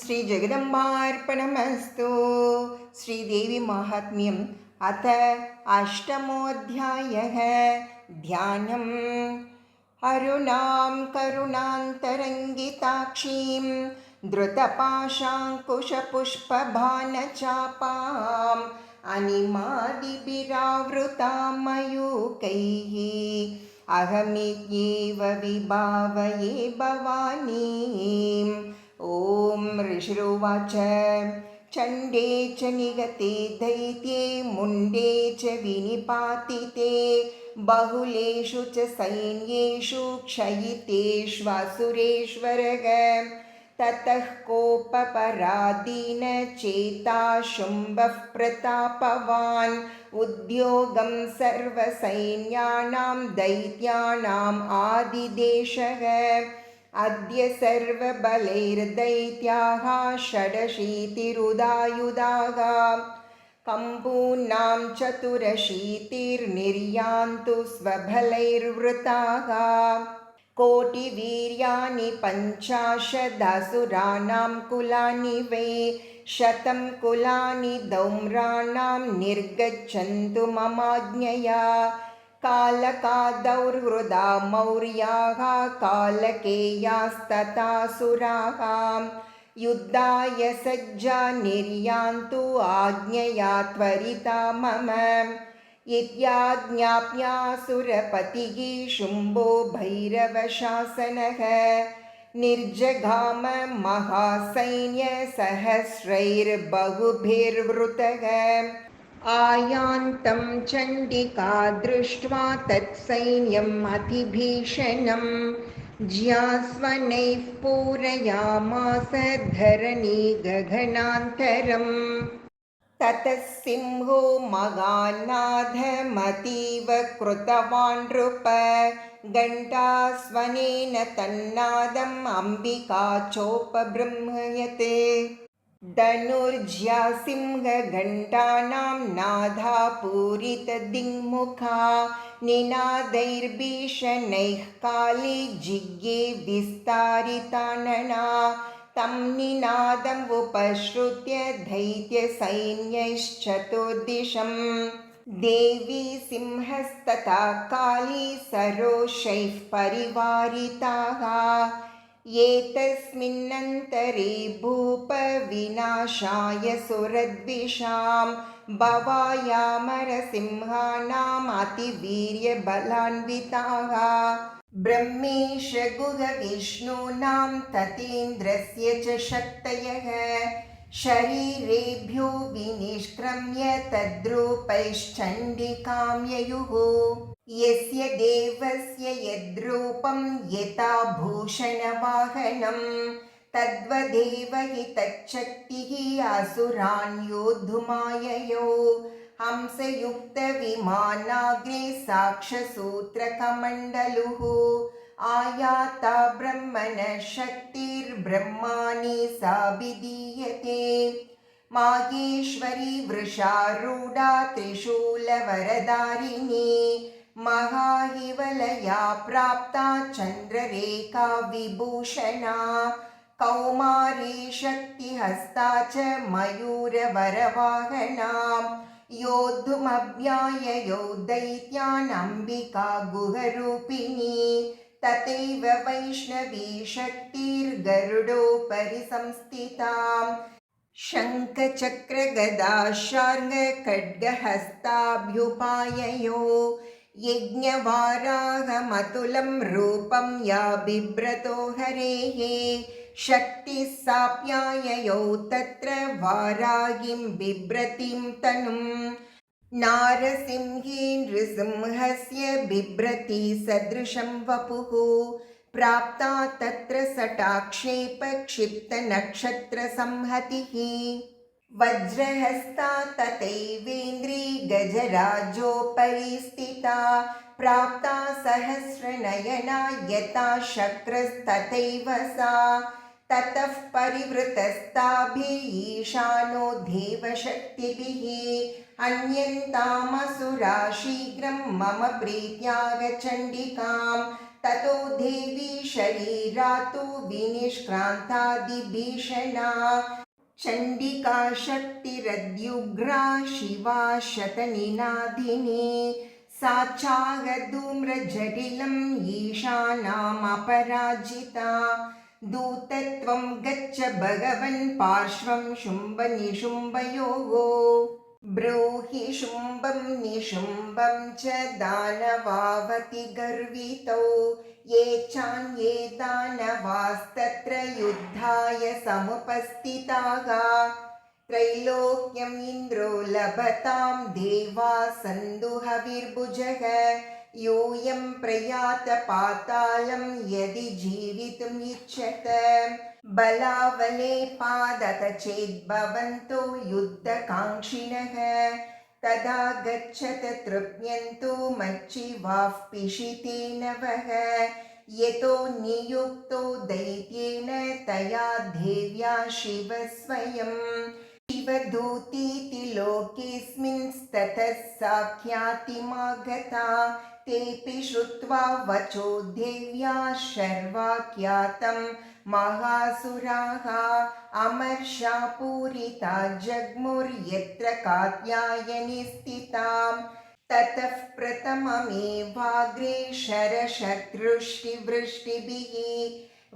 श्रीजगदम्बार्पणमस्तु। श्रीदेवी माहात्म्यम् अथ अष्टमोऽध्यायः। ध्यानम्। अरुणां करुणान्तरङ्गिताक्षीं धृतपाशाङ्कुशपुष्पबाणचापाम् अनिमादिभिरावृतां मयूकैः अहमित्येव विभावये भवानीम्। ॐ ऋषिरुवाच चण्डे च निगते दैत्ये मुण्डे च विनिपातिते बहुलेषु च सैन्येषु क्षयितेष्वसुरेश्वरः ततः कोपपराधीनचेता शुम्भः प्रतापवान् उद्योगं सर्वसैन्यानां दैत्यानाम् आदिदेशः अद्य सर्वबलैर्दैत्याः षडशीतिरुदायुधाः कम्पूनां चतुरशीतिर्निर्यान्तु स्वबलैर्वृताः कोटिवीर्याणि 50,000 कुलानि वै 100 कुलानि धौम्राणां निर्गच्छन्तु ममाज्ञया कालकादौर्वृदा मौर्याः कालकेयास्तथासुराः युद्धाय सज्जा निर्यान्तु आज्ञया त्वरिता मम इत्याज्ञाप्यासुरपतिः शुम्भो भैरवशासनः निर्जगाम महासैन्यसहस्रैर्बहुभिर्वृतः आयान्तं चण्डिका दृष्ट्वा तत्सैन्यम् अतिभीषणम् ज्यास्वनैः पूरयामास धरणी गगनान्तरम् ततः सिंहो महान्नादमतीव कृतवान् नृप घण्टास्वनेन तन्नादम् अम्बिका चोपबृंहयते धनुर्ज्या सिंहघण्टानां नादा पूरितदिङ्मुखा निनादैर्भीषणैः काली जिज्ञे विस्तारितानना तं निनादम् उपश्रुत्य दैत्यसैन्यश्चतुर्दिशं देवी सिंहस्तथा काली सरोषैः परिवारिताः एतस्मिन्नन्तरे भूपविनाशाय सुरद्विषां भवायामरसिंहानाम् अतिवीर्यबलान्विताः ब्रह्मेश गुहविष्णूनां ततीन्द्रस्य च शक्तयः शरीरेभ्यो विनिष्क्रम्य तद्रूपैश्चण्डिकां ययुः यस्य देवस्य यद्रूपं यथा भूषणवाहनं तद्वदेव हि तच्छक्तिः असुरान् योद्धुमाययो हंसयुक्तविमानाग्रे साक्षसूत्रकमण्डलुः आयाता ब्रह्मणः शक्तिर्ब्रह्माणि साभिधीयते माहेश्वरी वृषारूढा त्रिशूलवरधारिणी महाहिवलया प्राप्ता चन्द्ररेखा विभूषणा कौमारी शक्तिहस्ता च मयूरवरवाहना योद्धुमभ्याययो दैत्यान् अम्बिका गुहरूपिणी तथैव वैष्णवी शक्तिर्गरुडोपरि संस्थिता शङ्खचक्रगदाशार्ङ्गखड्गहस्ताभ्युपाययो यज्ञवाराहमतुलं रूपं या बिभ्रतो हरेः शक्तिः साप्याययो तत्र वाराहिं बिभ्रतीं तनुं नारसिंही नृसिंहस्य बिभ्रति सदृशं वपुः प्राप्ता तत्र सटाक्षेपक्षिप्तनक्षत्रसंहतिः वज्रहस्ता तथैवेन्द्री गजराजोपरि स्थिता प्राप्ता सहस्रनयना यथा शक्रस्तथैव सा ततः परिवृतस्ताभिः ईशानो देवशक्तिभिः अन्यन्तामसुरा शीघ्रं मम प्रीत्यागचण्डिकां ततो देवी शरीरातु विनिष्क्रान्तादिभीषणा चण्डिका शक्तिरद्युग्रा शिवा शतनिनादिनी सा चागधूम्रजटिलम् ईशानामपराजिता दूतत्वं गच्छ भगवन् पार्श्वं शुम्भनिशुम्भयोः ब्रूहि शुम्भं निशुम्भं च दानवावति गर्वितौ ये चान्ये दानवास्तत्र युद्धाय समुपस्थिताः त्रैलोक्यम् इन्द्रो लभतां देवा सन्दुहविर्भुजः यूयं प्रयात पातालं यदि जीवितुम् इच्छत बलावलेपादत चेद्भवन्तो युद्धकाङ्क्षिणः तदा गच्छत तृप्यन्तु मच्चिवाः पिशितेन वः यतो नियुक्तो दैत्येन तया देव्या शिवः स्वयं शिवदूतीति लोकेऽस्मिंस्ततः साख्यातिमागता तेऽपि श्रुत्वा वचो देव्या शर्वाख्यातं महासुराः अमर्षा पूरिता जग्मुर्यत्र कात्यायनी स्थिताम् ततः प्रथममेवाग्रे शरशत्रुष्टिवृष्टिभिः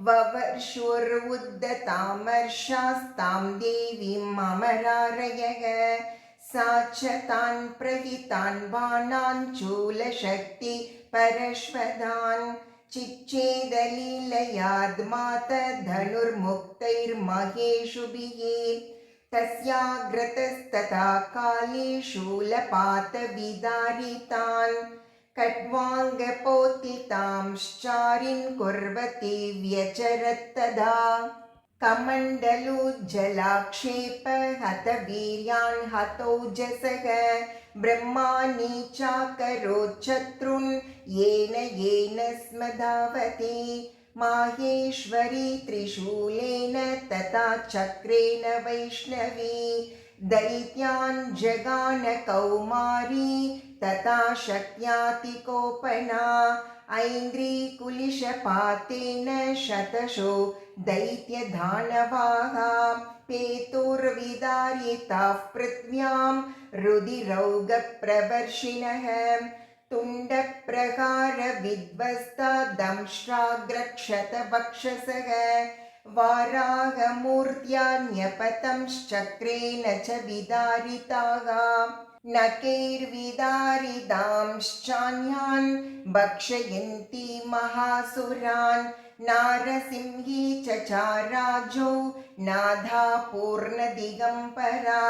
ववर्षुर्उद्दतामर्षास्तां देवीम् अमरारयः सा च तान् प्रहितान् बाणान् चूलशक्ति परश्वदान् चिच्छेदलीलयाद्मात धनुर्मुक्तैर्महेषुभिः तस्याग्रतस्तथा काले शूलपातविदारितान् खड्वाङ्गपोतितांश्चारिन् कुर्वती व्यचरत्तदा कमण्डलुज्जलाक्षेप हतवीर्यान् हतौजसः ब्रह्माणि चाकरोच्छत्रुन् येन स्म धावति माहेश्वरी त्रिशूलेन तथा चक्रेण वैष्णवी दैत्यान् जगान कौमारी तथा शक्त्यातिकोपना ऐन्द्रीकुलिशपातेन शतशो दैत्यदानवाः पेतुर्विदारिताः पृथ्व्यां रुधिरौगप्रवर्षिणः तुण्डप्रहारविध्वस्ता दंष्ट्राग्रक्षतवक्षसः वाराहमूर्त्या न्यपतंश्चक्रेण च विदारिताः नखैर्विदारितांश्चान्यान् भक्षयन्ती महासुरान् नारसिंही चचाराजो नाधा पूर्णदिगम्बरा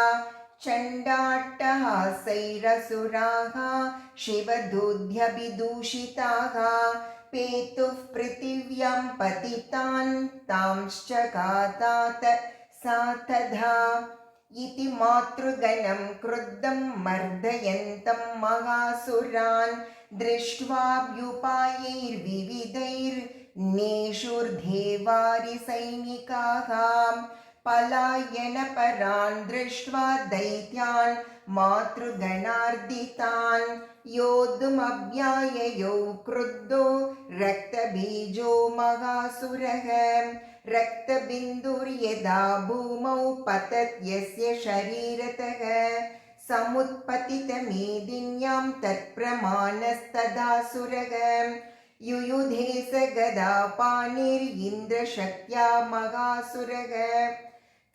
चण्डाट्टहासैरसुराः शिवदूध्यभिदूषिताः पेतुः पृथिव्यां पतितान् तांश्चघातात सा तथा इति मातृगणं क्रुद्धं मर्दयन्तं महासुरान् दृष्ट्वाभ्युपायैर्विविधैर्नेषुर्देवारिसैनिकाः पलायनपरान् दृष्ट्वा दैत्यान् मातृगणार्दितान् योद्धुमभ्याययौ क्रुद्धो रक्तबीजो महासुरः रक्तबिन्दुर्यदा भूमौ पतत् यस्य शरीरतः समुत्पतितमेदिन्यां तत्प्रमाणस्तदासुरः युयुधे स गदापाणिर्इन्द्रशक्त्या महासुरः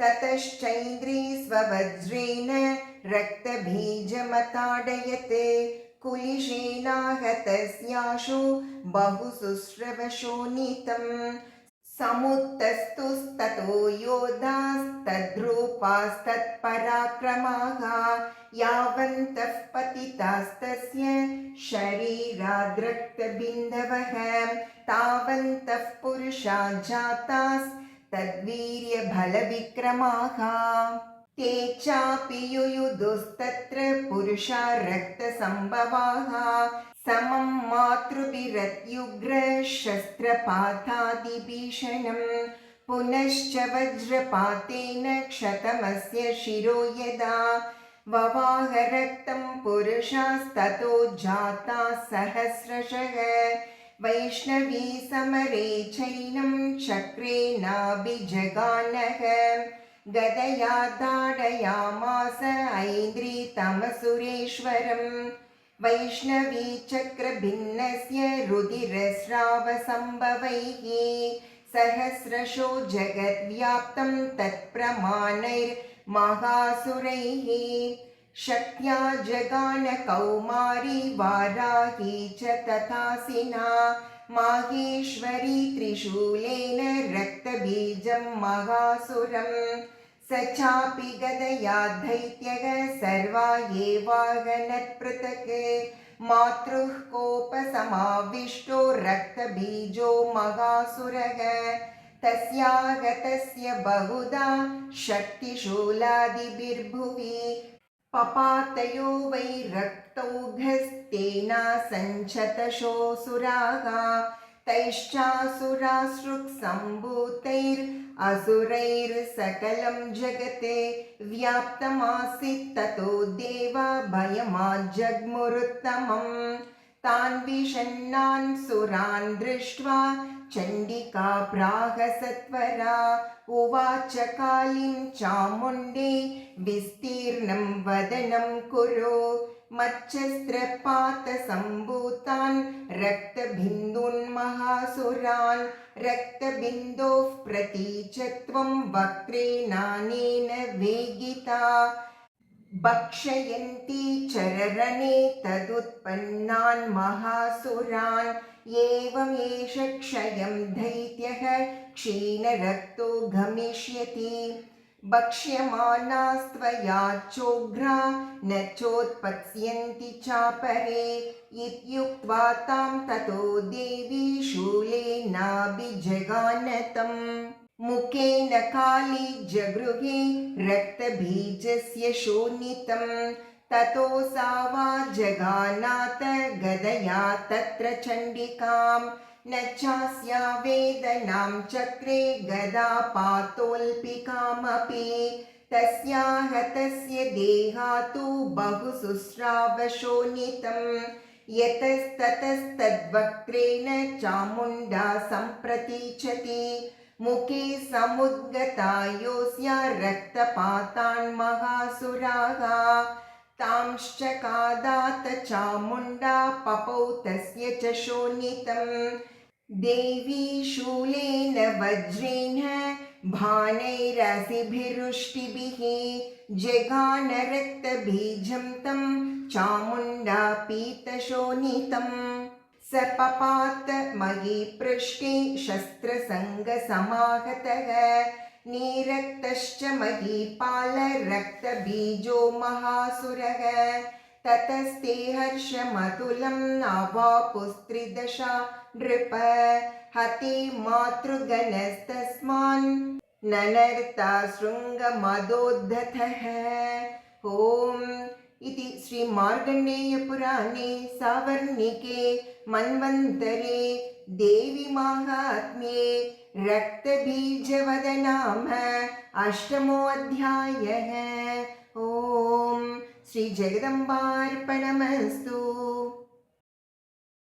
ततश्चैन्द्री स्ववज्रेण रक्तबीजमताडयत् कुलिशेनाहतस्याशु बहुशुश्रवशोणितम् समुत्तस्तुस्ततो योधास्तद्रूपास्तत्पराक्रमाः यावन्तः पतितास्तस्य शरीराद्रक्तबिन्दवः तावन्तः पुरुषा जातास्तद्वीर्यबलविक्रमाः ते चापि युयुधुस्तत्र पुरुषा रक्तसम्भवाः समं मातृभिरत्युग्रशस्त्रपातादिभीषणं पुनश्च वज्रपातेन क्षतमस्य शिरो यदा ववाह रक्तं पुरुषास्ततो जाता सहस्रशः वैष्णवी समरे चैनं चक्रेणाभिजगानः गदया ताडयामास ऐन्द्रितमसुरेश्वरम् वैष्णवी चक्रभिन्नस्य रुधिरस्रावसम्भवैः सहस्रशो जगद्व्याप्तं तत्प्रमाणैर्महासुरैः शक्त्या जगानकौमारी वाराही च तथासिना माहेश्वरी त्रिशूलेन रक्तबीजं महासुरम् स चापि गदया दैत्यः सर्वा एवागनत्पृथक् मातृः कोपसमाविष्टो रक्तबीजो महासुरः तस्यागतस्य बहुधा शक्तिशूलादिभिर्भुवि पपातयो वै रक्तौघस्तेना सञ्चतशोऽसुराः तैश्चासुरासृक्सम्भूतैरसुरैर्सकलं जगते व्याप्तमासीत् ततो देवा भयमाज्जग्मुरुत्तमम् तान् विषण्णान् सुरान् दृष्ट्वा चण्डिका प्राह सत्वरा उवाच कालीं चामुण्डे विस्तीर्णं वदनं कुरु मच्छस्त्रपातसम्भूतान् रक्तबिन्दून्महासुरान् रक्तबिन्दोः प्रतीच त्वं वक्रेणानेन वेगिता भक्षयन्ती चररणे तदुत्पन्नान् महासुरान् एवमेष क्षयं दैत्यः क्षीणरक्तो गमिष्यति भक्ष्यमानास्त्वया चोग्रा न चोत्पत्स्यन्ति चापरे इत्युक्त्वा तां ततो देवी शूलेनाभिजगानतम् मुखेन काली जगृहे रक्तबीजस्य शोणितं ततो सा वा जगानाथ गदया तत्र चण्डिकां न चास्या वेदनां चक्रे गदापातोऽल्पिकामपि तस्याः तस्य देहातु बहुशुस्रावशोणितं यतस्ततस्तद्वक्त्रेण चामुण्डा सम्प्रतीचति मुखे समुद्गतायोऽस्या रक्तपातान् महासुराः तांश्चकादात चामुण्डा पपौ तस्य च शोणितं देवी शूलेन वज्रेण भाणैरसिभिरुष्टिभिः जगान रक्तबीजं तं चामुण्डा पीतशोणितम् स पपात महीपृष्ठे शस्त्रसङ्गसमाहतः निरक्तश्च महीपाल रक्तबीजो महासुरः ततस्ते हर्षमतुलं नावापुस्त्रिदशा नृप हते मातृगणस्तस्मान् ननर्ता शृङ्गमदोद्धतः ॐ इति श्रीमार्कण्डेयपुराणे सावर्णिके मन्वन्तरे देवी माहात्म्ये रक्तबीजवदनाम अष्टमोऽध्यायः। ॐ श्रीजगदम्बार्पणमस्तु।